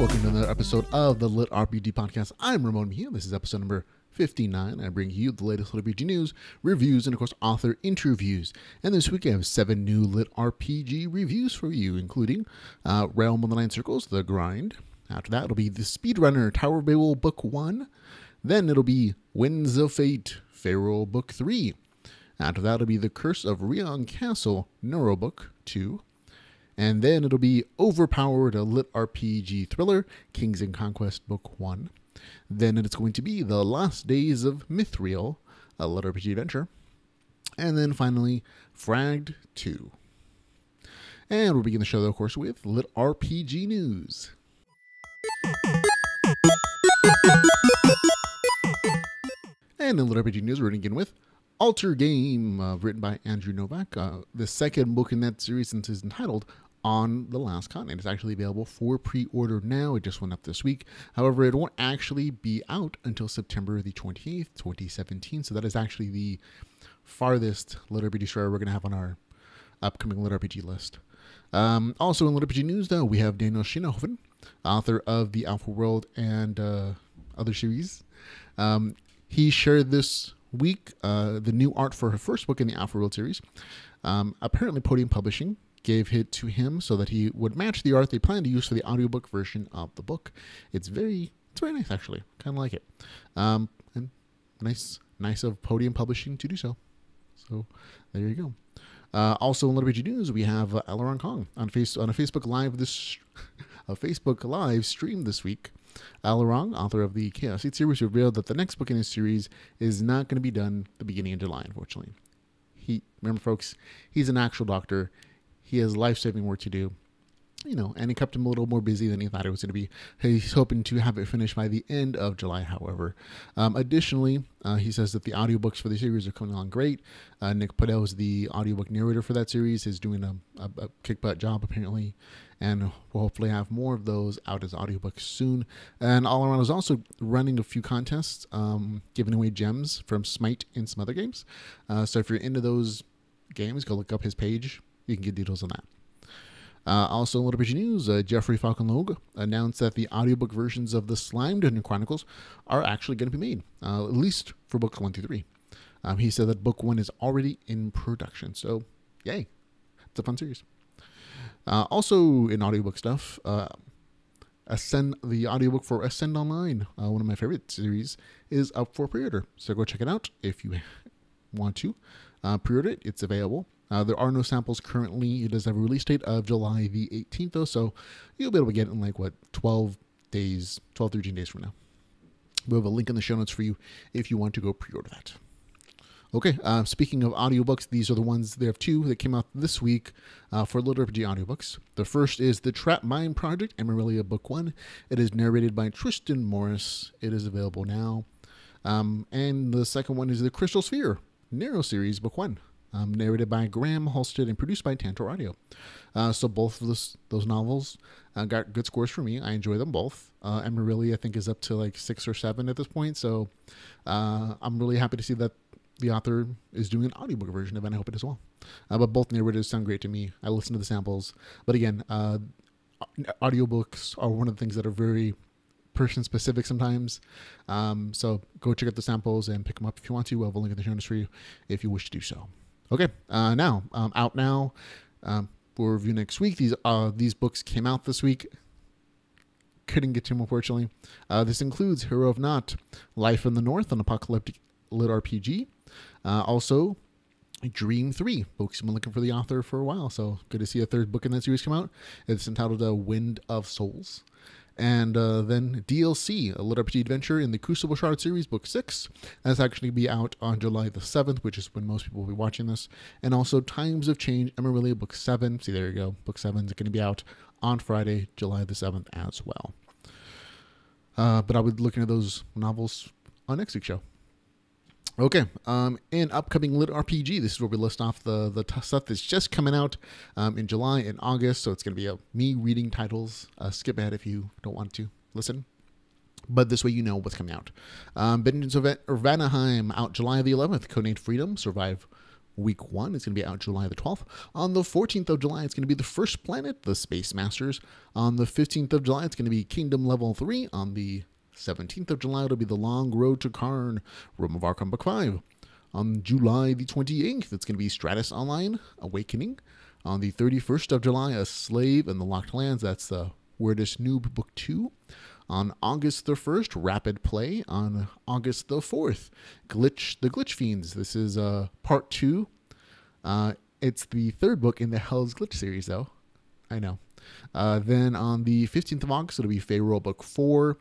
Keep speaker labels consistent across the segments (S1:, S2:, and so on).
S1: welcome to another episode of the LitRPG Podcast. I'm Ramon Mejia. This is episode number 59. I bring you the latest LitRPG news, reviews, and of course author interviews. And this week I have 7 new LitRPG reviews for you, including Realm of the Nine Circles, The Grind. After that, it'll be the SpeedRunner, Tower of Babel, Book 1. Then it'll be Winds of Fate, Fayroll, Book 3. After that, it'll be The Curse of Rion Castle, Neuro, Book 2. And then it'll be Overpowered, a LitRPG thriller, Kings and Conquests, Book 1. Then it's going to be The Last Days of Mithril, a LitRPG adventure. And then finally, Fragged 2. And we'll begin the show, of course, with LitRPG news. And in LitRPG news, we're going to begin with Alter Game, written by Andrew Novak. The second book in that series is entitled On the Last Continent. It's actually available for pre-order now. It just went up this week. However, it won't actually be out until September the 28th, 2017. So that is actually the farthest LitRPG story we're going to have on our upcoming LitRPG list. Also in LitRPG news, though, we have Daniel Scheinhofen, author of the Alpha World and other series. He shared this week the new art for her first book in the Alpha World series. Apparently Podium Publishing gave it to him so that he would match the art they plan to use for the audiobook version of the book. It's very nice, actually. Kind of like it. And nice of Podium Publishing to do so. So there you go. Also in LitRPG news, we have Aileron Kong on a Facebook Live stream this week. Aileron, author of the Chaos 8 series, revealed that the next book in his series is not going to be done the beginning of July, unfortunately. Remember, folks, he's an actual doctor. He has life-saving work to do, and it kept him a little more busy than he thought it was going to be. He's hoping to have it finished by the end of July, however. Additionally, he says that the audiobooks for the series are coming along great. Nick Podell is the audiobook narrator for that series. He's doing a kick-butt job, apparently, and we'll hopefully have more of those out as audiobooks soon. And Aileron is also running a few contests, giving away gems from Smite and some other games. So if you're into those games, go look up his page. You can get details on that. Also in LitRPG news, Jeffrey Falconlogue announced that the audiobook versions of the Slime Dungeon Chronicles are actually going to be made, at least for books 1 through 3. He said that book 1 is already in production, so yay. It's a fun series. Also in audiobook stuff, Ascend, the audiobook for Ascend Online, one of my favorite series, is up for pre-order. So go check it out if you want to pre-order it. It's available. There are no samples currently. It does have a release date of July the 18th, though, so you'll be able to get it in 12 days, 12, 13 days from now. We have a link in the show notes for you if you want to go pre-order that. Okay, speaking of audiobooks, these are the ones, there have 2 that came out this week for LitRPG audiobooks. The first is The Trap Mind Project, Emerilia Book 1. It is narrated by Tristan Morris. It is available now. And the second one is The Crystal Sphere, Neuro series, Book 1. Narrated by Graham Halstead and produced by Tantor Audio. So both of those novels got good scores for me. I enjoy them both. Emerilia, I think, is up to 6 or 7 at this point. So I'm really happy to see that the author is doing an audiobook version of it, and I hope it as well. But both narrators sound great to me. I listen to the samples. But again, audiobooks are one of the things that are very person-specific sometimes. So go check out the samples and pick them up if you want to. We'll have a link in the show notes for you if you wish to do so. Okay, now, out now for review next week. These books came out this week. Couldn't get to them, unfortunately. This includes Hero of Naught, Life in the North, an apocalyptic LitRPG. Also, Dream 3, books I've been looking for the author for a while, so good to see a third book in that series come out. It's entitled Wind of Souls. And then DLC, a LitRPG adventure in the Crucible Shard series, Book 6. That's actually be out on July the 7th, which is when most people will be watching this. And also Times of Change, Emerilia, Book 7. See, there you go. Book 7 is going to be out on Friday, July the 7th as well. But I'll be looking at those novels on next week's show. Okay, in upcoming LitRPG, this is where we list off the stuff that's just coming out in July and August. So it's going to be me reading titles. Skip ahead if you don't want to listen. But this way you know what's coming out. Vengeance of Vanaheim, out July the 11th. Codenamed Freedom, Survive week 1. It's going to be out July the 12th. On the 14th of July, it's going to be The First Planet, The Space Masters. On the 15th of July, it's going to be Kingdom Level 3. On the 17th of July, it'll be The Long Road to Karn, Realm of Arkham Book 5. On July the 28th, it's going to be Stratus Online, Awakening. On the 31st of July, A Slave in the Locked Lands. That's the Weirdest Noob Book 2. On August the 1st, Rapid Play. On August the 4th, The Glitch Fiends. This is part 2. It's the 3rd book in the Hell's Glitch series, though. I know. Then on the 15th of August, it'll be Fayroll Book 4.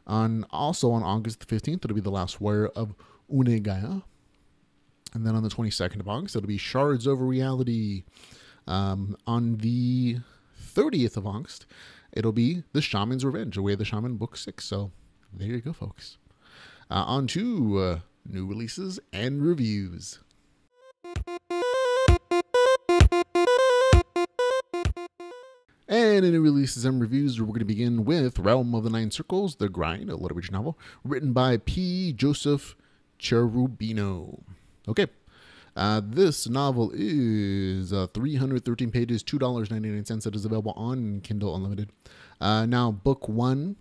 S1: Also on August the 15th, it'll be The Last Warrior of Unegaya. And then on the 22nd of August, it'll be Shards Over Reality. On the 30th of August, it'll be The Shaman's Revenge, Away the Shaman, Book 6. So there you go, folks. On to new releases and reviews. And in new releases and reviews, we're going to begin with Realm of the Nine Circles, The Grind, a LitRPG novel, written by P. Joseph Cherubino. Okay. This novel is 313 pages, $2.99. It is available on Kindle Unlimited. Now, book 1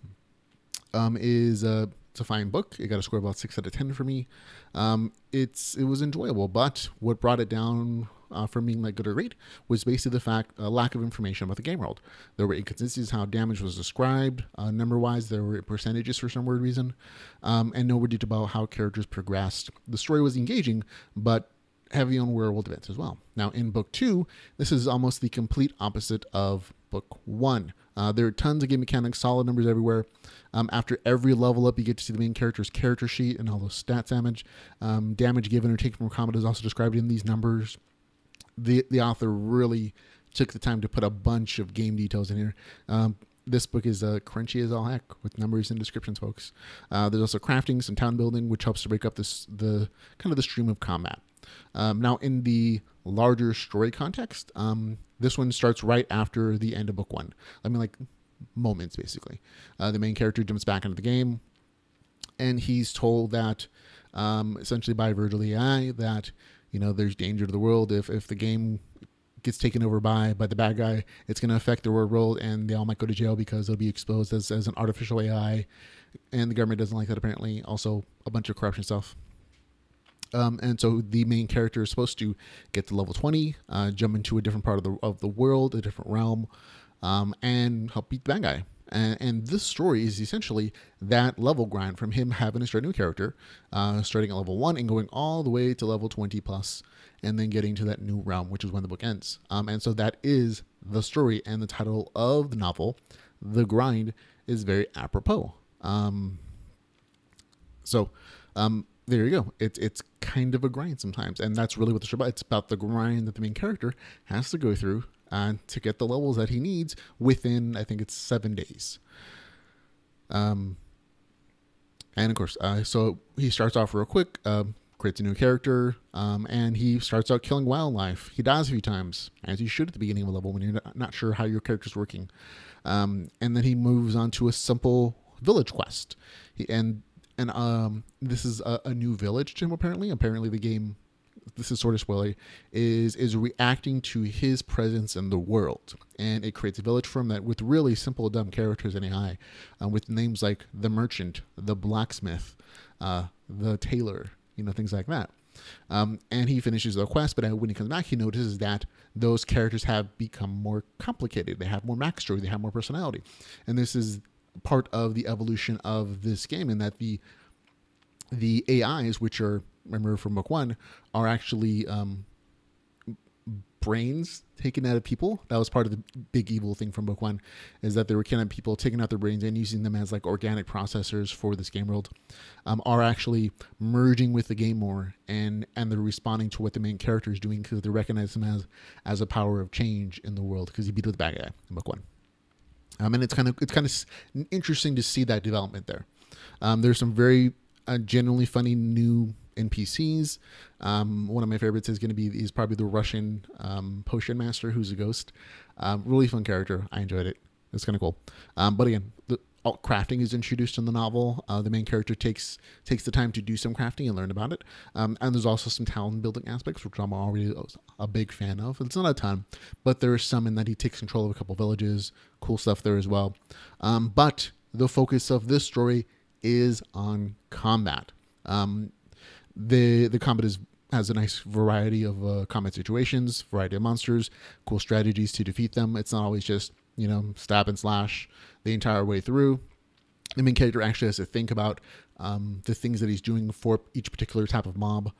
S1: is it's a fine book. It got a score of about 6 out of 10 for me. It was enjoyable, but what brought it down from being like good or great was basically the lack of information about the game world. There were inconsistencies how damage was described, number-wise. There were percentages for some weird reason, and no detail about how characters progressed. The story was engaging, but heavy on real-world events as well. Now, in book 2, this is almost the complete opposite of book 1. There are tons of game mechanics, solid numbers everywhere. After every level up, you get to see the main character's character sheet and all those stats damage. Damage given or taken from combat is also described in these numbers. The author really took the time to put a bunch of game details in here. This book is crunchy as all heck with numbers and descriptions, folks. There's also crafting, some town building, which helps to break up the stream of combat. Now, in the larger story context, this one starts right after the end of book 1. I mean, like moments, basically. The main character jumps back into the game, and he's told that, essentially by Virgil AI, that, there's danger to the world. If the game gets taken over by the bad guy, it's going to affect the world, and they all might go to jail because they'll be exposed as an artificial AI, and the government doesn't like that, apparently. Also, a bunch of corruption stuff. And so the main character is supposed to get to level 20, jump into a different part of the world, a different realm, and help beat the bad guy. And this story is essentially that level grind from him having to start a new character, starting at level 1 and going all the way to level 20 plus, and then getting to that new realm, which is when the book ends. And so that is the story, and the title of the novel, The Grind, is very apropos. There you go. It's kind of a grind sometimes, and that's really what the show about. It's about the grind that the main character has to go through to get the levels that he needs within, I think it's 7 days. And of course, so he starts off real quick, creates a new character, and he starts out killing wildlife. He dies a few times, as you should at the beginning of a level when you're not sure how your character's working. And then he moves on to a simple village quest. And this is a new village to him, apparently. Apparently the game, this is sort of spoilery, is reacting to his presence in the world. And it creates a village for him that with really simple, dumb characters in AI, with names like the merchant, the blacksmith, the tailor, things like that. And he finishes the quest, but when he comes back, he notices that those characters have become more complicated. They have more backstory. They have more personality. And this is part of the evolution of this game, in that the AIs, which are, remember from book 1, are actually brains taken out of people. That was part of the big evil thing from book 1, is that there were kind of people taking out their brains and using them as like organic processors for this game world, are actually merging with the game more, and they're responding to what the main character is doing because they recognize him as a power of change in the world, because he beat the bad guy in book 1. And it's kind of interesting to see that development there. There's some very genuinely funny new NPCs. One of my favorites is probably the Russian potion master, who's a ghost. Really fun character. I enjoyed it. It's kind of cool. But again, crafting is introduced in the novel. The main character takes the time to do some crafting and learn about it. And there's also some talent building aspects, which I'm already a big fan of. It's not a ton, but there is some in that he takes control of a couple villages. Cool stuff there as well. But the focus of this story is on combat. The combat has a nice variety of combat situations, variety of monsters, cool strategies to defeat them. It's not always just, stab and slash the entire way through. The main character actually has to think about the things that he's doing for each particular type of mob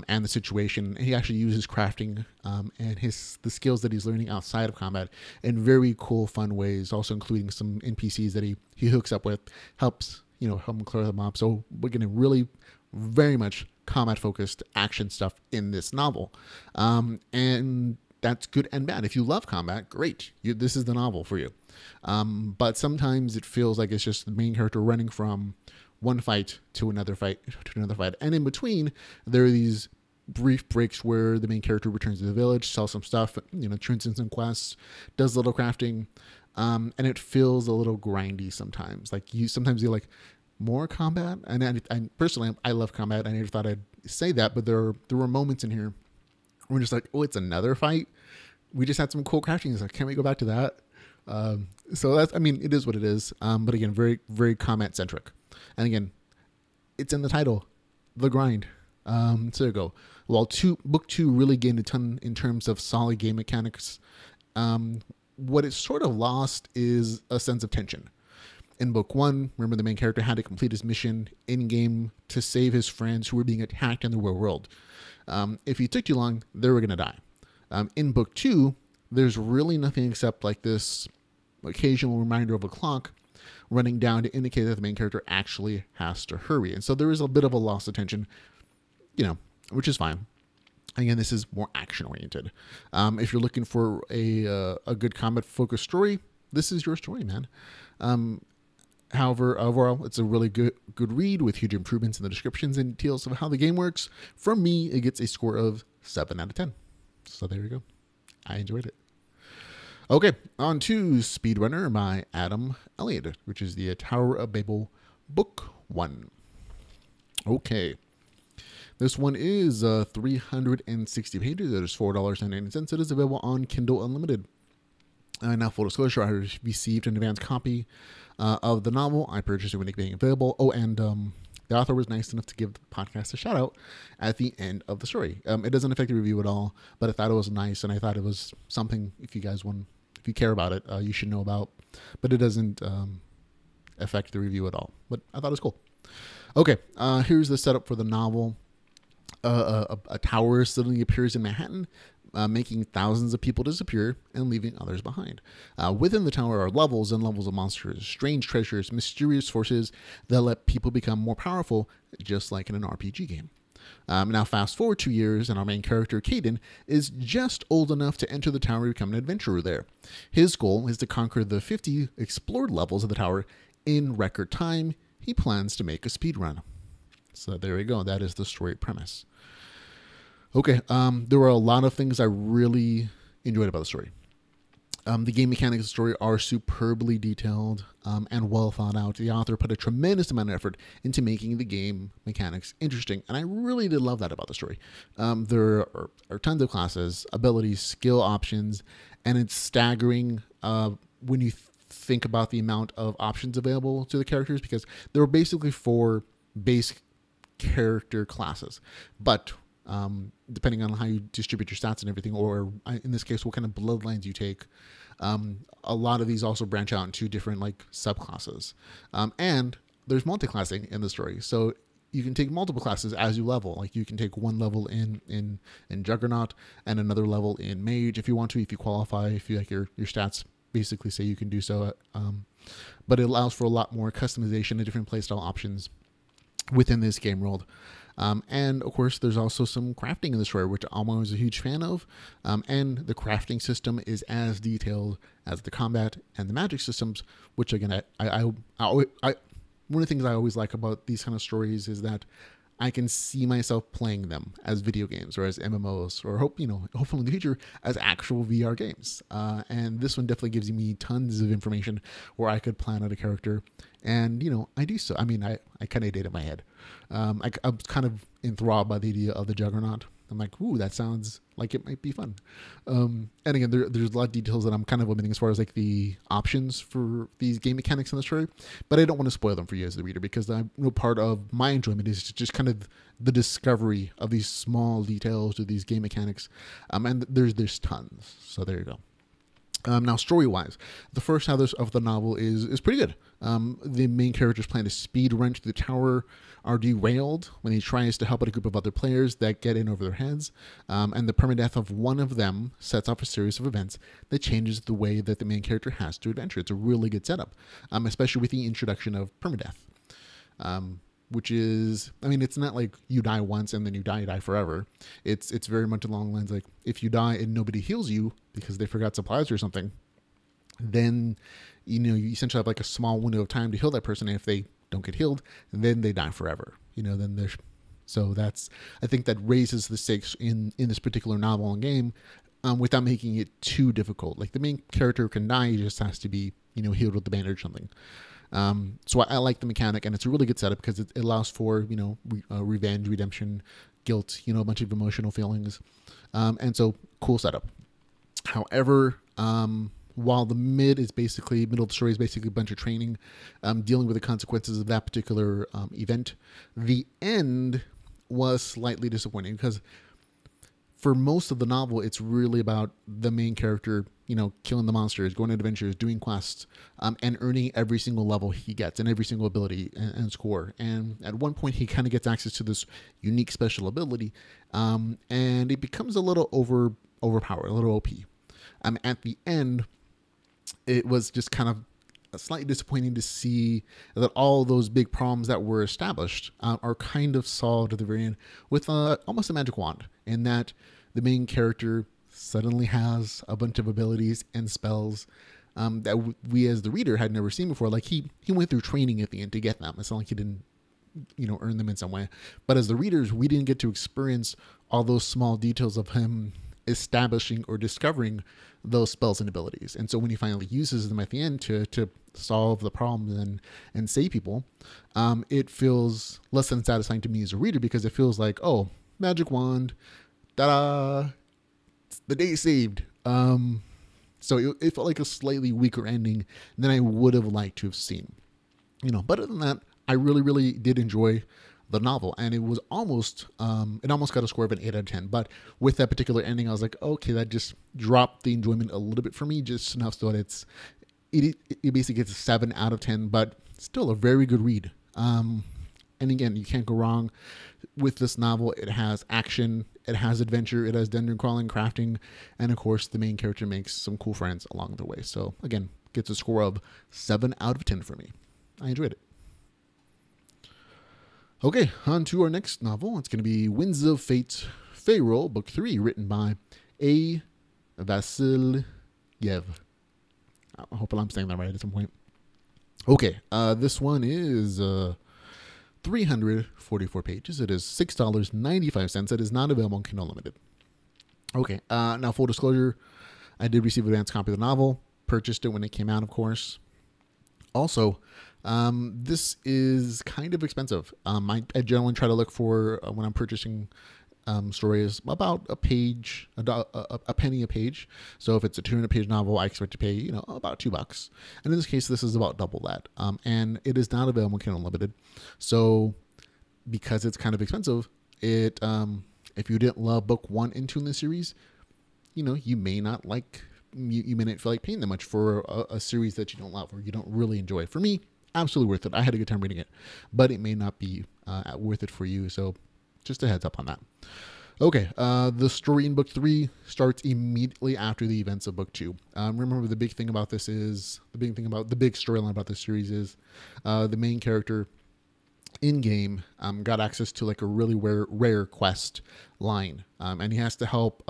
S1: and the situation. And he actually uses crafting and the skills that he's learning outside of combat in very cool, fun ways, also including some NPCs that he hooks up with, helps help him clear the mob. So we're getting really very much combat-focused action stuff in this novel. And that's good and bad. If you love combat, great. This is the novel for you. But sometimes it feels like it's just the main character running from one fight to another fight to another fight. And in between, there are these brief breaks where the main character returns to the village, sells some stuff, turns in some quests, does a little crafting. And it feels a little grindy sometimes. Sometimes you're like, more combat? And I personally, I love combat. I never thought I'd say that, but there were moments in here where we're just like, oh, it's another fight. We just had some cool crafting. It's like, can't we go back to that? So it is what it is. But again, very, very combat centric. And again, it's in the title, The Grind. So there you go. While book 2 really gained a ton in terms of solid game mechanics, what it sort of lost is a sense of tension. In book 1, remember the main character had to complete his mission in-game to save his friends who were being attacked in the real world. If he took too long, they were going to die. In book 2, there's really nothing except like this occasional reminder of a clock running down to indicate that the main character actually has to hurry. And so there is a bit of a loss of tension, which is fine. Again, this is more action-oriented. If you're looking for a good combat-focused story, this is your story, man. However, overall, it's a really good read with huge improvements in the descriptions and details of how the game works. From me, it gets a score of 7 out of 10. So there you go. I enjoyed it. Okay, on to SpeedRunner by Adam Elliott, which is the Tower of Babel Book 1. Okay. This one is 360 pages. It is $4.99. It is available on Kindle Unlimited. Now, full disclosure, I received an advanced copy of the novel. I purchased it when it became available. Oh, and the author was nice enough to give the podcast a shout out at the end of the story. It doesn't affect the review at all, but I thought it was nice, and I thought it was something, if you care about it, you should know about. But it doesn't affect the review at all. But I thought it was cool. Okay, here's the setup for the novel. A tower suddenly appears in Manhattan, making thousands of people disappear and leaving others behind. Within the tower are levels and levels of monsters, strange treasures, mysterious forces that let people become more powerful, just like in an RPG game. Now fast forward 2 years, and our main character, Caden, is just old enough to enter the tower and become an adventurer there. His goal is to conquer the 50 explored levels of the tower in record time. He plans to make a speedrun. So there we go. That is the story premise. Okay, there were a lot of things I really enjoyed about the story. The game mechanics of the story are superbly detailed and well thought out. The author put a tremendous amount of effort into making the game mechanics interesting, and I really did love that about the story. There are tons of classes, abilities, skill options, and it's staggering when you think about the amount of options available to the characters, because there are basically 4 base character classes, but depending on how you distribute your stats and everything, or in this case, what kind of bloodlines you take, a lot of these also branch out into different subclasses. And there's multi-classing in the story, so you can take multiple classes as you level. Like you can take one level in Juggernaut and another level in Mage if you want to, if you qualify, if you your stats basically say you can do so. But it allows for a lot more customization and different playstyle options within this game world. And of course, there's also some crafting in the story, which I'm always a huge fan of. And the crafting system is as detailed as the combat and the magic systems, which again, I one of the things I always like about these kind of stories is that I can see myself playing them as video games or as MMOs, or hopefully in the future as actual VR games. And this one definitely gives me tons of information where I could plan out a character. And, I do so. I mean, I kind of did it in my head. I'm kind of enthralled by the idea of the Juggernaut. I'm like, ooh, that sounds like it might be fun. And again, there's a lot of details that I'm kind of omitting as far as like the options for these game mechanics in the story, but I don't want to spoil them for you as the reader, because I know part of my enjoyment is just kind of the discovery of these small details to these game mechanics. And there's tons. So there you go. Now, story-wise, the first half of the novel is pretty good. The main character's plan to speed run to the tower are derailed when he tries to help out a group of other players that get in over their heads, and the permadeath of one of them sets off a series of events that changes the way that the main character has to adventure. It's a really good setup, especially with the introduction of permadeath. Which is, I mean, it's not like you die once and then you die forever. It's very much along the lines like, if you die and nobody heals you because they forgot supplies or something, then you essentially have like a small window of time to heal that person. And if they don't get healed, then they die forever. Then there's, so that's, I think that raises the stakes in this particular novel and game, without making it too difficult. Like, the main character can die, he just has to be healed with the bandage or something. So I like the mechanic, and it's a really good setup because it allows for, revenge, redemption, guilt, a bunch of emotional feelings. And so cool setup. However, while the middle of the story is basically a bunch of training, dealing with the consequences of that particular event, the end was slightly disappointing, because for most of the novel, it's really about the main character, killing the monsters, going on adventures, doing quests, and earning every single level he gets and every single ability and score. And at one point, he kind of gets access to this unique special ability, and it becomes a little overpowered, a little OP. At the end, it was just kind of slightly disappointing to see that all those big problems that were established are kind of solved at the very end with almost a magic wand, in that the main character suddenly has a bunch of abilities and spells that we as the reader had never seen before. Like, he went through training at the end to get them. It's not like he didn't earn them in some way, but as the readers, we didn't get to experience all those small details of him establishing or discovering those spells and abilities. And so when he finally uses them at the end to solve the problems and save people, it feels less than satisfying to me as a reader, because it feels like, oh, magic wand, ta-da, the day saved. So it felt like a slightly weaker ending than I would have liked to have seen. But other than that, I really, really did enjoy the novel, and it was almost got a score of an 8 out of 10. But with that particular ending, I was like, okay, that just dropped the enjoyment a little bit for me, just enough so that it basically gets a 7 out of 10, but still a very good read. And again, you can't go wrong with this novel. It has action, it has adventure, it has dungeon crawling, crafting, and of course, the main character makes some cool friends along the way. So again, gets a score of 7 out of 10 for me. I enjoyed it. Okay, on to our next novel. It's going to be Winds of Fate, Fayroll, Book 3, written by A. Vasilyev. I hope I'm saying that right at some point. Okay, this one is 344 pages. It is $6.95. It is not available on Kindle Unlimited. Okay, now full disclosure, I did receive an advance copy of the novel. Purchased it when it came out, of course. Also, this is kind of expensive. I generally try to look for, when I'm purchasing stories, about a page, a penny a page. So if it's a 200-page novel, I expect to pay, about $2. And in this case, this is about double that. And it is not available in Kindle Unlimited. So because it's kind of expensive, if you didn't love book 1 and 2 in the series, you may not like. You may not feel like paying that much for a series that you don't love or you don't really enjoy. For me, absolutely worth it. I had a good time reading it, but it may not be worth it for you. So just a heads up on that. Okay, the story in book 3 starts immediately after the events of book 2. Remember, the big storyline about this series is the main character in game got access to like a really rare quest line, and he has to help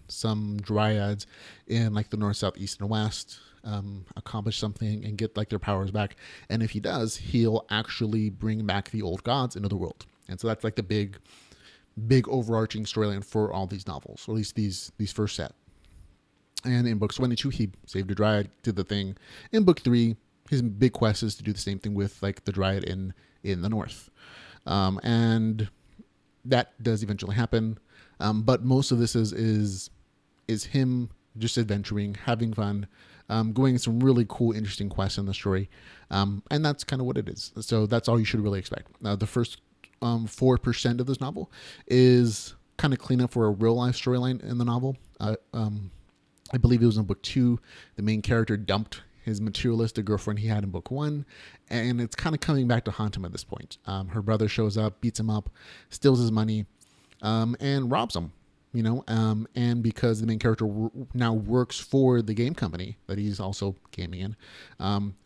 S1: some dryads in like the north, south, east, and west accomplish something and get like their powers back. And if he does, he'll actually bring back the old gods into the world. And so that's like the big overarching storyline for all these novels, or at least these first set. And in books 1 and 2, he saved a dryad, did the thing. In book 3, his big quest is to do the same thing with like the dryad in the north. And that does eventually happen. But most of this is him just adventuring, having fun, going some really cool, interesting quests in the story. And that's kind of what it is. So that's all you should really expect. The first 4% of this novel is kind of cleanup for a real life storyline in the novel. I believe it was in book 2. The main character dumped his materialistic girlfriend he had in book 1, and it's kind of coming back to haunt him at this point. Her brother shows up, beats him up, steals his money, and robs him. And because the main character now works for the game company that he's also gaming in,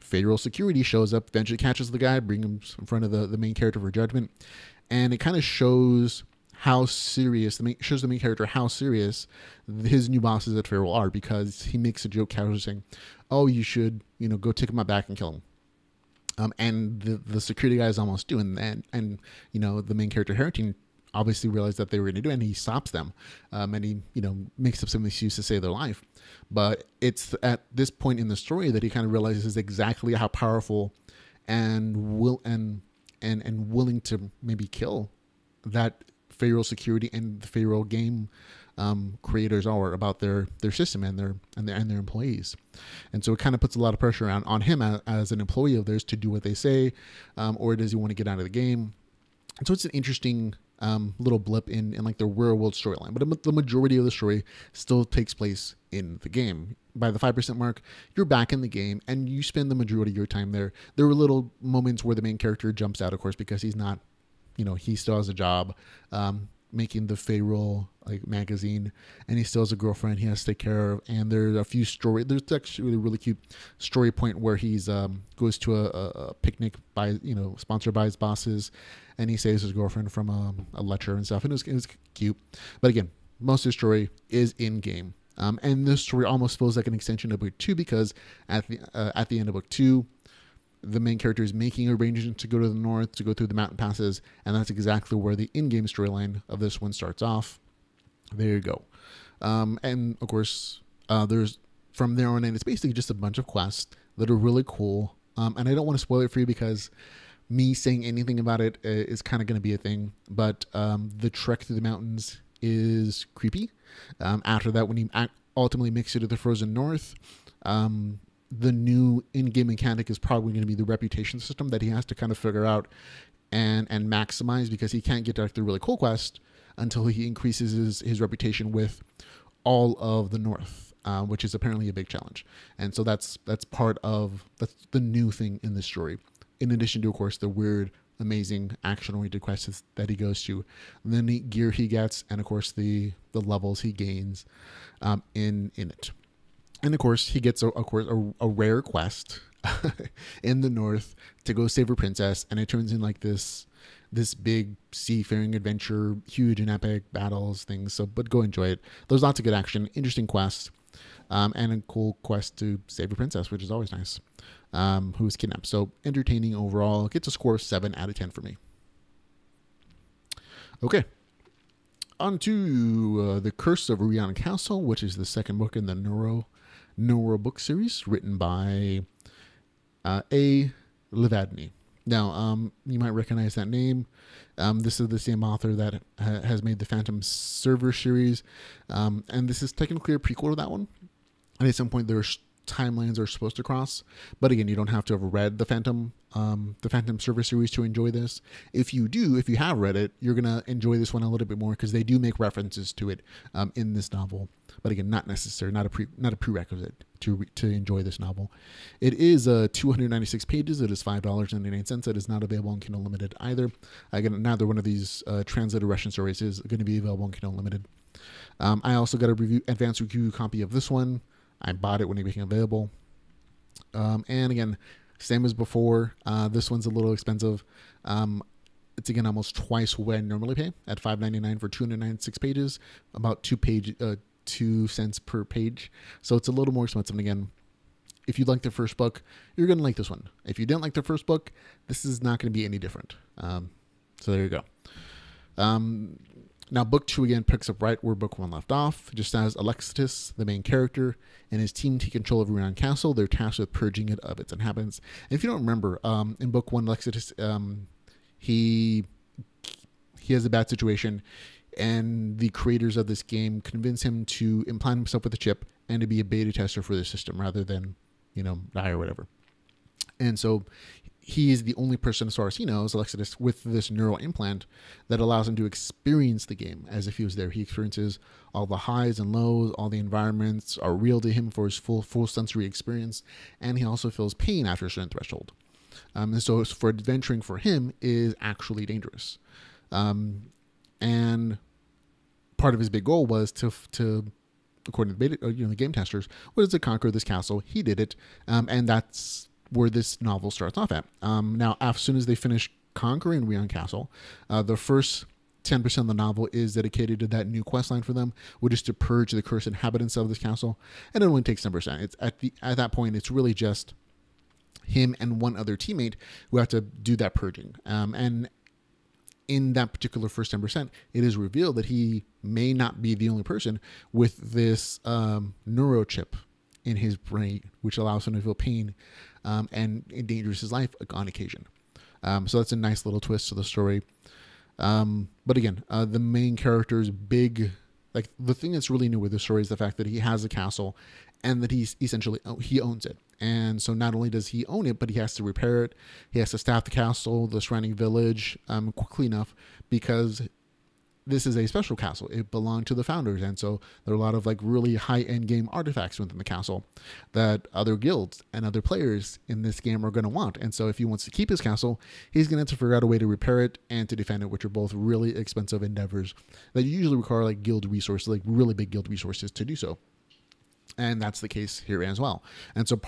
S1: Fayroll security shows up, eventually catches the guy, brings him in front of the main character for judgment, and it kind of shows how serious the main character how serious his new bosses at Fayroll are, because he makes a joke casually saying, "Oh, you should go take him out back and kill him." And the security guys almost do, and the main character Harrington obviously realized that they were going to do it, and he stops them, and he makes up some excuse to save their life. But it's at this point in the story that he kind of realizes exactly how powerful and willing to maybe kill that Fayroll security and the Fayroll game creators are about their system and their employees. And so it kind of puts a lot of pressure on him as an employee of theirs to do what they say, or does he want to get out of the game? And so it's an interesting little blip in like the real world storyline, but the majority of the story still takes place in the game. By the 5% mark, you're back in the game and you spend the majority of your time there. There were little moments where the main character jumps out, of course, because he's not, he still has a job making the Fayroll magazine, and he still has a girlfriend he has to take care of. And there's a few there's actually a really cute story point where he's goes to a picnic sponsored by his bosses, and he saves his girlfriend from a lecture and stuff, and it was cute. But again, most of the story is in game, and this story almost feels like an extension of book 2, because at the end of book 2, the main character is making arrangements to go to the north, to go through the mountain passes, and that's exactly where the in-game storyline of this one starts off. There you go. And of course, there's from there on in, it's basically just a bunch of quests that are really cool. And I don't want to spoil it for you, because me saying anything about it is kind of going to be a thing. But the trek through the mountains is creepy. After that, when you ultimately makes it to the frozen north, the new in-game mechanic is probably going to be the reputation system that he has to kind of figure out and maximize, because he can't get to the really cool quest until he increases his reputation with all of the north, which is apparently a big challenge. And so that's the new thing in this story, in addition to, of course, the weird, amazing action-oriented quests that he goes to, the neat gear he gets, and of course the levels he gains in it. And of course, he gets a rare quest in the north to go save a princess, and it turns in like this big seafaring adventure, huge and epic battles, things. So, but go enjoy it. There's lots of good action, interesting quests, and a cool quest to save a princess, which is always nice, who was kidnapped. So entertaining overall. It gets a score of 7 out of 10 for me. Okay. On to The Curse of Rion Castle, which is the second book in the Neuro book series, written by A. Levadny. Now, you might recognize that name. This is the same author that has made the Phantom Server series, and this is technically a prequel to that one. And at some point, there's timelines are supposed to cross, but again, you don't have to have read the Phantom Server series to enjoy this. If you have read it, you're gonna enjoy this one a little bit more, because they do make references to it in this novel. But again, not necessary, not a prerequisite to enjoy this novel. It is 296 pages. It is $5.99. It is not available on Kindle Unlimited either. Again, neither one of these translated Russian stories is going to be available on Kindle Unlimited. I also got a advanced review copy of this one. I bought it when it became available. And again, same as before, this one's a little expensive. It's again almost twice what I normally pay at $5.99 for 296 pages, about 2 cents per page. So it's a little more expensive. And again, if you like the first book, you're going to like this one. If you didn't like the first book, this is not going to be any different. So there you go. Now, book 2 again picks up right where book 1 left off. Just as Alexis, the main character, and his team take control of Rion Castle, they're tasked with purging it of its inhabitants. And if you don't remember, in book 1, Alexis, he has a bad situation, and the creators of this game convince him to implant himself with a chip and to be a beta tester for the system rather than, die or whatever. And so he is the only person, as far as he knows, Alexis, with this neural implant that allows him to experience the game as if he was there. He experiences all the highs and lows, all the environments are real to him for his full sensory experience, and he also feels pain after a certain threshold. And so for adventuring for him is actually dangerous. And part of his big goal was to according to the game testers, was to conquer this castle. He did it, and that's where this novel starts off at. Now, as soon as they finish conquering Rion Castle, the first 10% of the novel is dedicated to that new quest line for them, which is to purge the cursed inhabitants of this castle, and it only takes 10%. It's at that point, it's really just him and one other teammate who have to do that purging. And in that particular first 10%, it is revealed that he may not be the only person with this neuro chip in his brain, which allows him to feel pain and endangers his life on occasion. So that's a nice little twist to the story. But again, the main character's big, like the thing that's really new with the story is the fact that he has a castle and that he owns it. And so not only does he own it, but he has to repair it. He has to staff the castle, the surrounding village quickly enough, because this is a special castle. It belonged to the founders. And so there are a lot of like really high end game artifacts within the castle that other guilds and other players in this game are going to want. And so if he wants to keep his castle, he's going to have to figure out a way to repair it and to defend it, which are both really expensive endeavors that usually require like guild resources, like really big guild resources to do so. And that's the case here as well. And so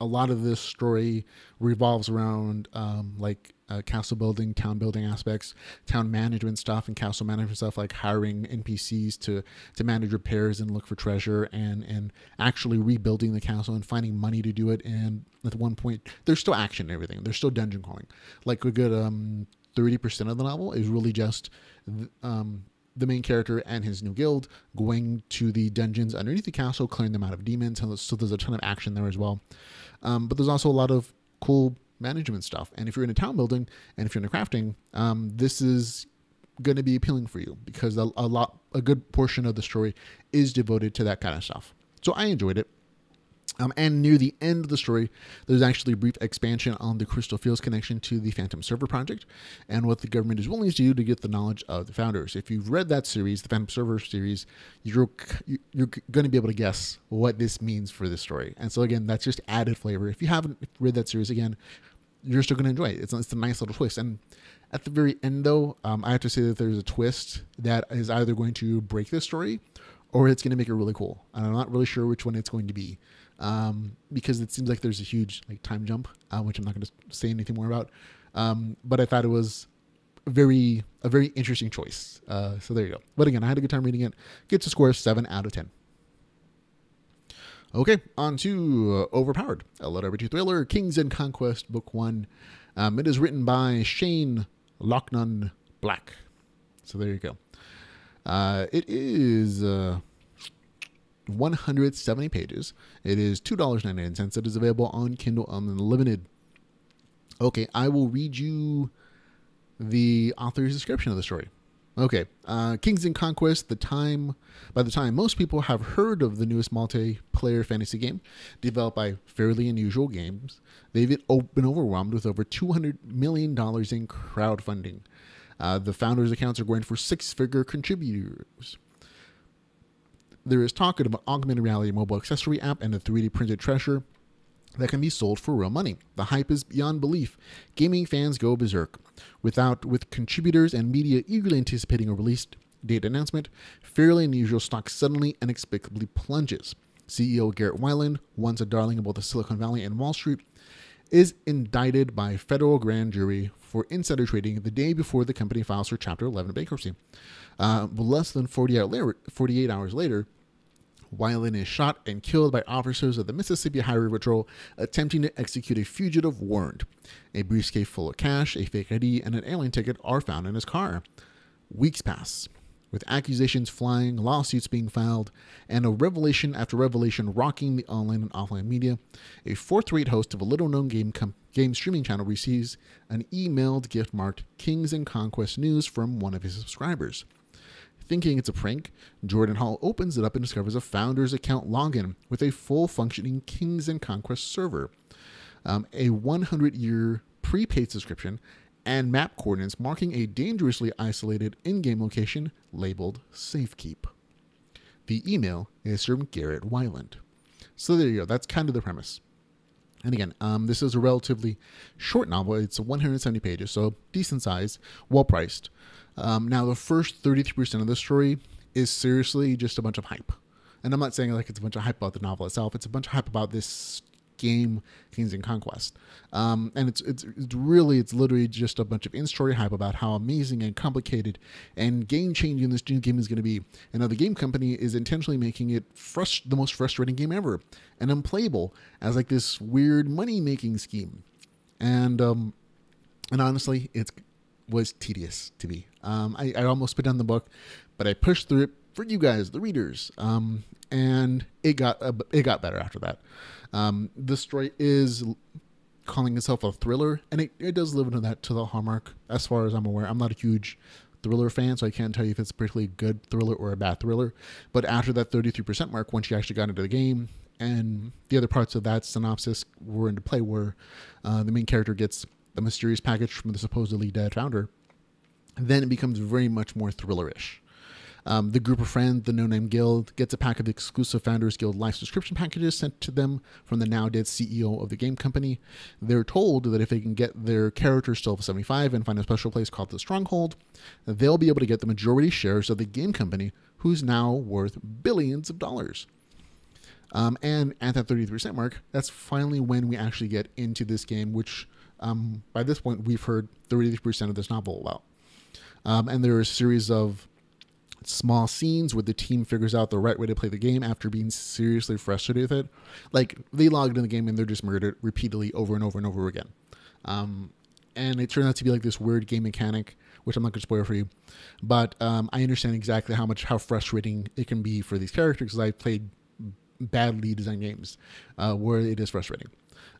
S1: a lot of this story revolves around castle building, town building aspects, town management stuff, and castle management stuff like hiring NPCs to manage repairs and look for treasure, and actually rebuilding the castle and finding money to do it. And at one point, there's still action and everything. There's still dungeon crawling. Like a good 30% of the novel is really just the main character and his new guild going to the dungeons underneath the castle, clearing them out of demons. So there's a ton of action there as well. But there's also a lot of cool management stuff. And if you're in a town building and if you're into crafting, this is going to be appealing for you because a good portion of the story is devoted to that kind of stuff. So I enjoyed it. And near the end of the story, there's actually a brief expansion on the Crystal Fields connection to the Phantom Server project and what the government is willing to do to get the knowledge of the founders. If you've read that series, the Phantom Server series, you're going to be able to guess what this means for this story. And so again, that's just added flavor. If you haven't read that series, again, you're still going to enjoy it. It's a nice little twist. And at the very end, though, I have to say that there's a twist that is either going to break this story or it's going to make it really cool. And I'm not really sure which one it's going to be. Because it seems like there's a huge time jump, which I'm not going to say anything more about. But I thought it was a very interesting choice. So there you go. But again, I had a good time reading it. Gets a score of 7 out of 10. Okay, on to Overpowered, a LitRPG thriller, Kings and Conquest, Book 1. It is written by Shane Lochnan Black. So there you go. It is 170 pages. It is $2.99. It is available on Kindle Unlimited. Okay, I will read you the author's description of the story. Okay, Kings and Conquest, by the time most people have heard of the newest multiplayer fantasy game developed by Fairly Unusual Games, they've been overwhelmed with over $200 million in crowdfunding. The founders' accounts are going for 6-figure contributors. There is talk of an augmented reality mobile accessory app and a 3D printed treasure that can be sold for real money. The hype is beyond belief. Gaming fans go berserk. With contributors and media eagerly anticipating a release date announcement, Fairly Unusual stock suddenly and inexplicably plunges. CEO Garrett Weiland, once a darling of both the Silicon Valley and Wall Street, is indicted by a federal grand jury for insider trading the day before the company files for Chapter 11 bankruptcy. Less than 48 hours later, Wyland is shot and killed by officers of the Mississippi Highway Patrol attempting to execute a fugitive warrant. A briefcase full of cash, a fake ID, and an airline ticket are found in his car. Weeks pass, with accusations flying, lawsuits being filed, and a revelation after revelation rocking the online and offline media. A fourth-rate host of a little-known game streaming channel receives an emailed gift marked Kings and Conquests news from one of his subscribers. Thinking it's a prank, Jordan Hall opens it up and discovers a founder's account login with a full-functioning Kings and Conquests server, a 100-year prepaid subscription, and map coordinates marking a dangerously isolated in-game location labeled Safekeep. The email is from Garrett Wyland. So there you go. That's kind of the premise. And again, this is a relatively short novel. It's 170 pages, so decent size, well priced. Now, the first 33% of the story is seriously just a bunch of hype. And I'm not saying like it's a bunch of hype about the novel itself. It's a bunch of hype about this game, Kings and Conquest. And it's literally just a bunch of in-story hype about how amazing and complicated and game-changing this new game is going to be. And how the game company is intentionally making it the most frustrating game ever and unplayable as like this weird money-making scheme. And honestly, it was tedious to me. I almost put down the book, but I pushed through it for you guys, the readers. And it got better after that. The story is calling itself a thriller, and it does live into that to the hallmark. As far as I'm aware, I'm not a huge thriller fan, so I can't tell you if it's a particularly good thriller or a bad thriller. But after that 33% mark, once you actually got into the game, and the other parts of that synopsis were into play, where the main character gets a mysterious package from the supposedly dead founder, then it becomes very much more thrillerish. The group of friends, the No Name Guild, gets a pack of exclusive Founders Guild life subscription packages sent to them from the now dead CEO of the game company. They're told that if they can get their characters to level 75 and find a special place called the Stronghold, they'll be able to get the majority shares of the game company, who's now worth billions of dollars. And at that 33% mark, that's finally when we actually get into this game, which by this point we've heard 33% of this novel about. And there are a series of small scenes where the team figures out the right way to play the game after being seriously frustrated with it. Like, they logged in the game and they're just murdered repeatedly over and over and over again. And it turned out to be like this weird game mechanic, which I'm not going to spoil for you. But I understand exactly how frustrating it can be for these characters, because I've played badly designed games where it is frustrating.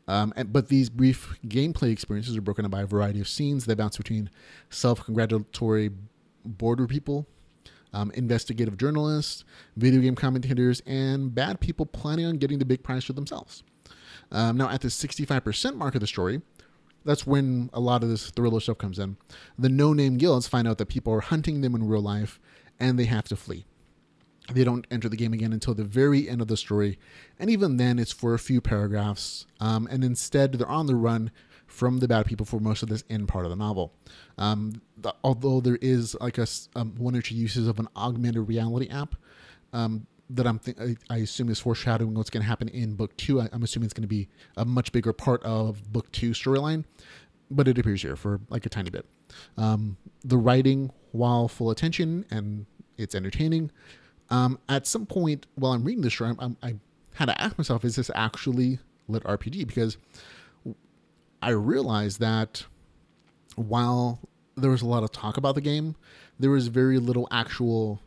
S1: But these brief gameplay experiences are broken up by a variety of scenes that bounce between self-congratulatory border people, investigative journalists, video game commentators, and bad people planning on getting the big prize for themselves. Now, at the 65% mark of the story, that's when a lot of this thriller stuff comes in. The no-name guilds find out that people are hunting them in real life, and they have to flee. They don't enter the game again until the very end of the story, and even then it's for a few paragraphs, and instead they're on the run from the bad people for most of this end part of the novel. Although there is like one or two uses of an augmented reality app that I assume is foreshadowing what's going to happen in book 2. I'm assuming it's going to be a much bigger part of book 2 storyline, but it appears here for like a tiny bit. The writing, while full attention and it's entertaining, at some point while I'm reading this story, I had to ask myself, is this actually LitRPG? Because I realized that while there was a lot of talk about the game, there was very little actual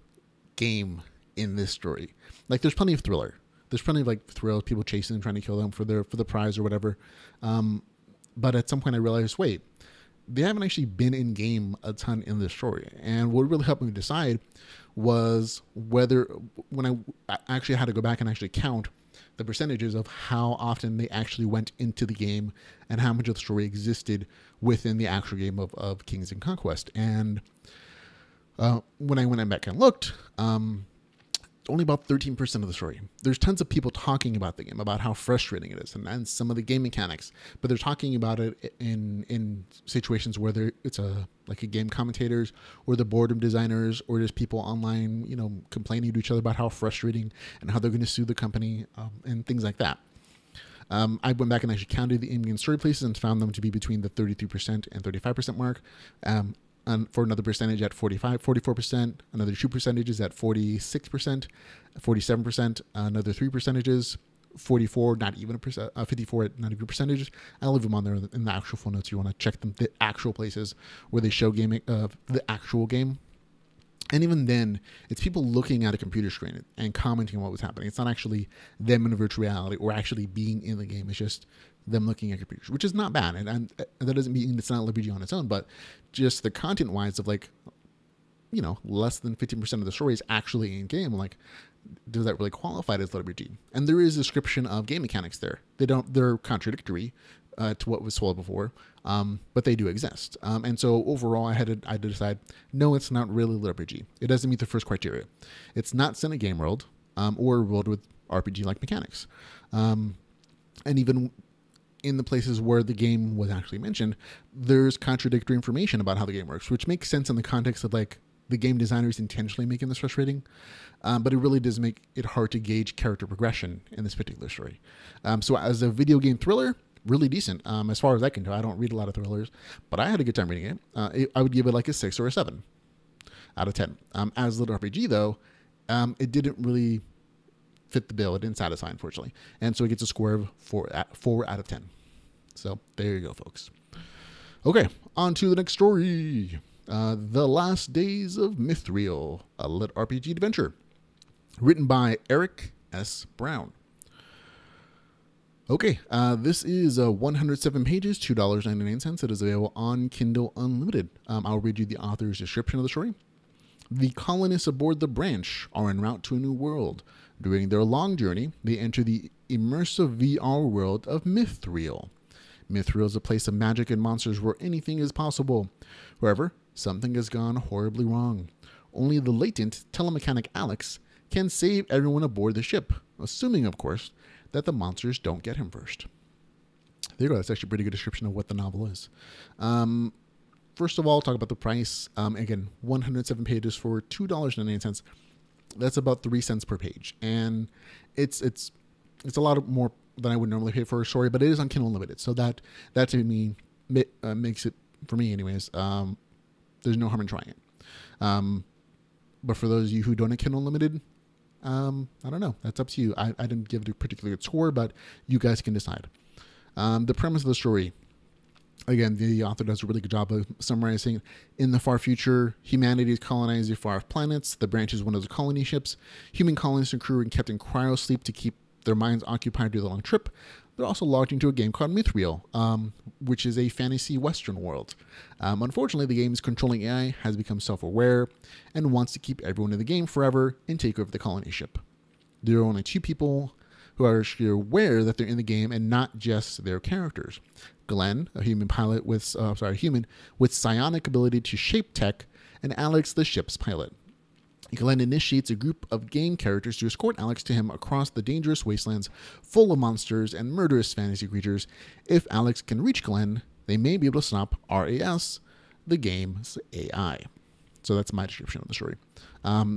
S1: game in this story. Like, there's plenty of thriller. There's plenty of like thrills, people chasing them, trying to kill them for the prize or whatever. But at some point I realized, wait, they haven't actually been in game a ton in this story. And what really helped me decide was when I actually had to go back and actually count the percentages of how often they actually went into the game and how much of the story existed within the actual game of Kings and Conquest. And when I went back and looked, only about 13% of the story. There's tons of people talking about the game, about how frustrating it is, and some of the game mechanics, but they're talking about it in situations where it's like a game commentators or the boredom designers or just people online, complaining to each other about how frustrating and how they're going to sue the company and things like that. I went back and actually counted the in-game story places and found them to be between the 33% and 35% mark. for another percentage at 44%, another 2 percentages at 46%, 47%, another 3 percentages, 44, not even a percent, 54 at not even percentages. I'll leave them on there in the actual full notes. You want to check them, the actual places where they show gaming, the actual game. And even then, it's people looking at a computer screen and commenting on what was happening. It's not actually them in a virtual reality or actually being in the game. It's just them looking at computers, which is not bad. And that doesn't mean it's not LitRPG on its own, but just the content-wise of like, you know, less than 15% of the story is actually in game. Like, does that really qualify as LitRPG? And there is a description of game mechanics there. They're contradictory to what was told before, but they do exist. And so overall, I had to decide, no, it's not really LitRPG. It doesn't meet the first criteria. It's not set in a game world or a world with RPG-like mechanics. And even in the places where the game was actually mentioned, there's contradictory information about how the game works, which makes sense in the context of like the game designers intentionally making this frustrating. But it really does make it hard to gauge character progression in this particular story. So as a video game thriller, really decent. As far as I can tell, I don't read a lot of thrillers, but I had a good time reading it. I would give it like a 6 or a 7 out of 10. As LitRPG though, it didn't really fit the bill. It didn't satisfy, unfortunately. And so it gets a score of 4 out of 10. So there you go, folks. Okay, on to the next story. The Last Days of Mithril, a LitRPG adventure. Written by Eric S. Brown. Okay, this is 107 pages, $2.99. It is available on Kindle Unlimited. I'll read you the author's description of the story. The colonists aboard the Branch are en route to a new world. During their long journey, they enter the immersive VR world of Mithril. Mithril is a place of magic and monsters where anything is possible. However, something has gone horribly wrong. Only the latent telemechanic Alex can save everyone aboard the ship, assuming, of course, that the monsters don't get him first. There you go. That's actually a pretty good description of what the novel is. First of all, talk about the price. Again, 107 pages for $2.99. That's about 3 cents per page. And it's a lot more than I would normally pay for a story, but it is on Kindle Unlimited. So that to me makes it, for me anyways, there's no harm in trying it. But for those of you who don't have Kindle Unlimited, I don't know. That's up to you. I didn't give it a particularly good score, but you guys can decide. The premise of the story, again, the author does a really good job of summarizing. In the far future, humanity is colonizing far-off planets. The Branch is one of the colony ships. Human colonists and crew are kept in cryosleep to keep their minds occupied during the long trip. They're also logged into a game called Mithril, which is a fantasy Western world. Unfortunately, the game's controlling AI has become self-aware and wants to keep everyone in the game forever and take over the colony ship. There are only 2 people who are actually aware that they're in the game and not just their characters. Glenn, a human pilot with psionic ability to shape tech, and Alex, the ship's pilot. Glenn initiates a group of game characters to escort Alex to him across the dangerous wastelands full of monsters and murderous fantasy creatures. If Alex can reach Glenn, they may be able to stop RAS, the game's AI. So that's my description of the story.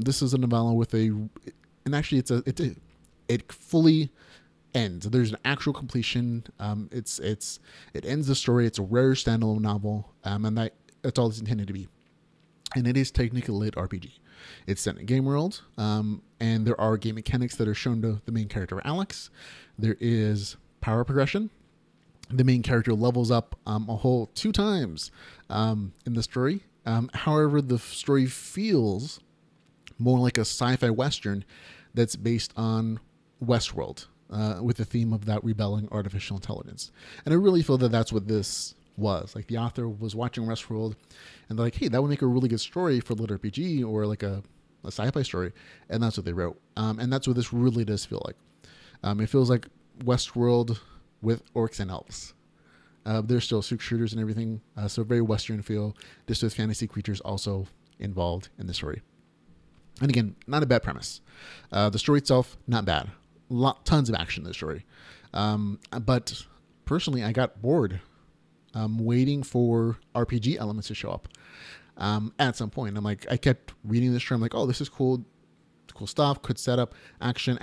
S1: This is a novella with and actually it fully ends. There's an actual completion. It ends the story. It's a rare standalone novel, and that's all it's intended to be. And it is technically LitRPG. It's set in a game world, and there are game mechanics that are shown to the main character, Alex. There is power progression. The main character levels up a whole 2 times in the story. However, the story feels more like a sci-fi Western that's based on Westworld, with the theme of that rebelling artificial intelligence. And I really feel that that's what this was. Like, the author was watching Westworld and they're like, hey, that would make a really good story for LitRPG or like a sci-fi story. And that's what they wrote. And that's what this really does feel like. It feels like Westworld with orcs and elves. There's still six shooters and everything. So very Western feel, just with fantasy creatures also involved in the story. And again, not a bad premise. The story itself, not bad. Tons of action in the story. But personally, I got bored waiting for RPG elements to show up at some point. I'm like, I kept reading this story. I'm like, oh, this is cool. Cool stuff. Could set up action.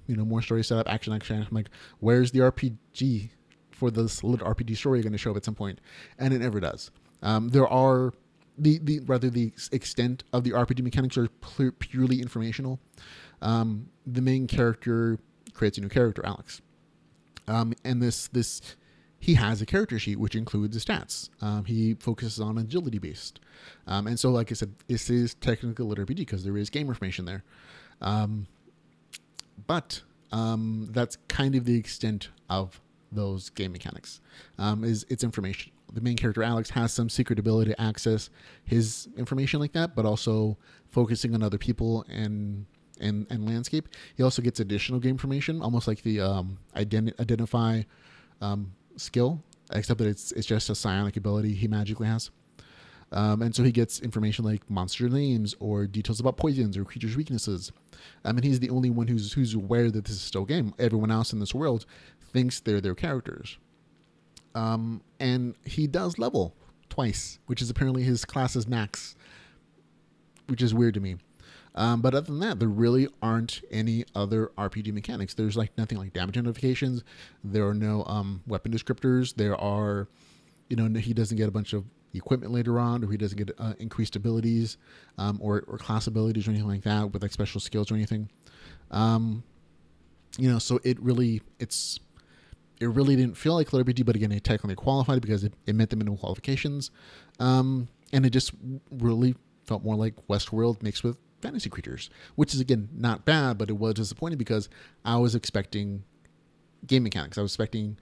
S1: More story setup, action. I'm like, where's the RPG for this LitRPG story going to show up at some point? And it never does. There are the extent of the RPG mechanics are purely informational. The main character creates a new character, Alex, and he has a character sheet which includes the stats. He focuses on agility based, and so like I said, this is technically LitRPG because there is game information there, but that's kind of the extent of those game mechanics. Is its information. The main character Alex has some secret ability to access his information like that, but also focusing on other people and landscape. He also gets additional game information, almost like the identify skill, except that it's just a psionic ability he magically has. And so he gets information like monster names or details about poisons or creatures' weaknesses. And he's the only one who's aware that this is still a game. Everyone else in this world thinks they're their characters. And he does level twice, which is apparently his class's max, which is weird to me. But other than that, there really aren't any other RPG mechanics. There's like nothing like damage notifications. There are no weapon descriptors. There are, he doesn't get a bunch of equipment later on, or he doesn't get increased abilities or class abilities or anything like that with like special skills or anything. So it really didn't feel like LitRPG, but again, it technically qualified because it met the minimum qualifications. And it just really felt more like Westworld mixed with fantasy creatures, which is again not bad, but it was disappointing because I was expecting game mechanics. I was expecting,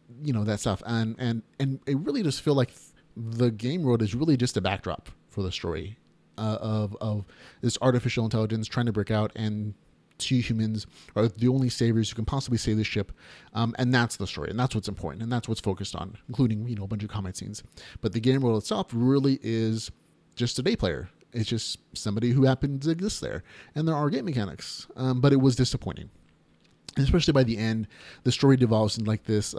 S1: that stuff, and it really just feel like the game world is really just a backdrop for the story of this artificial intelligence trying to break out, and two humans are the only saviors who can possibly save the ship, and that's the story, and that's what's important, and that's what's focused on, including a bunch of combat scenes. But the game world itself really is just a day player. It's just somebody who happens to exist there, and there are game mechanics, but it was disappointing, and especially by the end. The story devolves into like this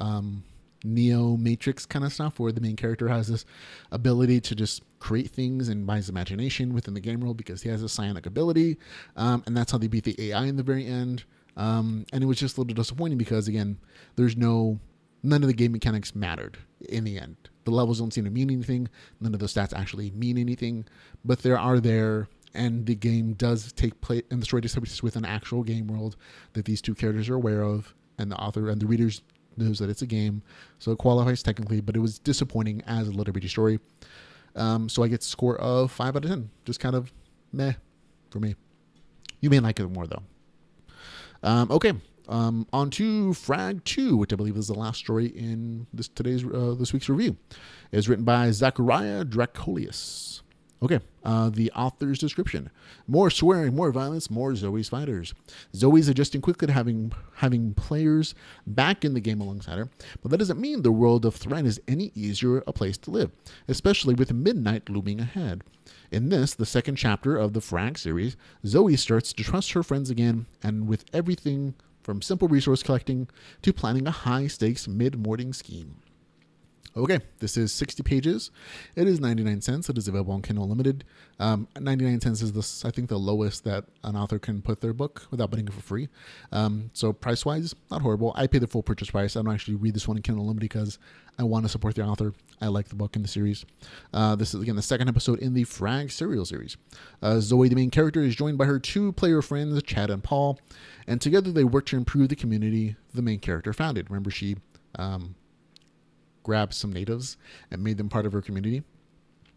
S1: Neo Matrix kind of stuff, where the main character has this ability to just create things and by his imagination within the game world because he has a psionic ability, and that's how they beat the AI in the very end. And it was just a little disappointing because again, none of the game mechanics mattered in the end. The levels don't seem to mean anything. None of the stats actually mean anything, but they are there, and the game does take place, and the story takes place with an actual game world that these two characters are aware of, and the author and the readers knows that it's a game, so it qualifies technically, but it was disappointing as a LitRPG story. So I get a score of 5 out of 10. Just kind of meh for me. You may like it more though. Okay. On to Fragged 2, which I believe is the last story in this week's review. It's written by Zachariah Dracolius. Okay, the author's description. More swearing, more violence, more Zoe's fighters. Zoe's adjusting quickly to having players back in the game alongside her, but that doesn't mean the world of Threat is any easier a place to live, especially with midnight looming ahead. In this, the second chapter of the Fragged series, Zoe starts to trust her friends again, and with everything from simple resource collecting to planning a high-stakes mid-morning scheme. Okay, this is 60 pages. It is 99 cents. It is available on Kindle Unlimited. 99 cents is I think the lowest that an author can put their book without putting it for free. So price-wise, not horrible. I pay the full purchase price. I don't actually read this one in Kindle Unlimited because I want to support the author. I like the book in the series. This is, again, the second episode in the Fragged serial series. Zoe, the main character, is joined by her two player friends, Chad and Paul, and together they work to improve the community the main character founded. Remember, she grabbed some natives and made them part of her community.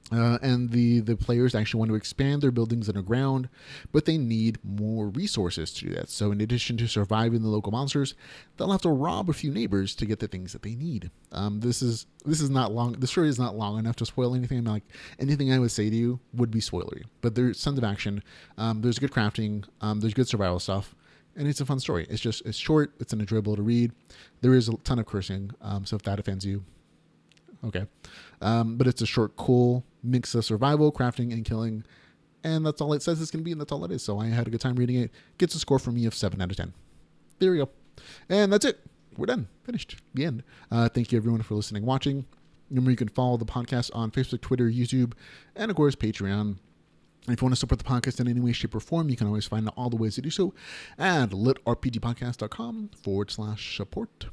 S1: And the players actually want to expand their buildings underground, but they need more resources to do that. So in addition to surviving the local monsters, they'll have to rob a few neighbors to get the things that they need. This is not long. The story is not long enough to spoil anything. Like anything I would say to you would be spoilery, but there's tons of action. There's good crafting. There's good survival stuff. And it's a fun story. It's short. It's an enjoyable to read. There is a ton of cursing. So if that offends you, okay. But it's a short, cool mix of survival, crafting, and killing. And that's all it says it's going to be, and that's all it is. So I had a good time reading it. Gets a score from me of 7 out of 10. There we go. And that's it. We're done. Finished. The end. Thank you, everyone, for listening, watching. Remember, you can follow the podcast on Facebook, Twitter, YouTube, and, of course, Patreon. If you want to support the podcast in any way, shape, or form, you can always find out all the ways to do so at litrpgpodcast.com/support.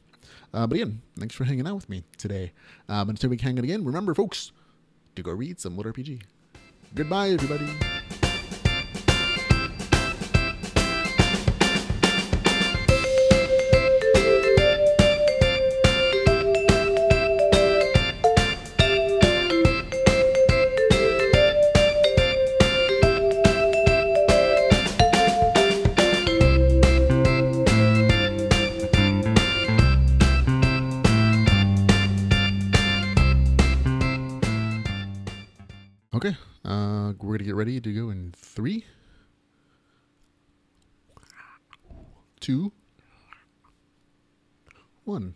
S1: But again, thanks for hanging out with me today. Until we can hang out again, remember, folks, to go read some LitRPG. Goodbye, everybody. Okay, we're going to get ready to go in 3, 2, 1.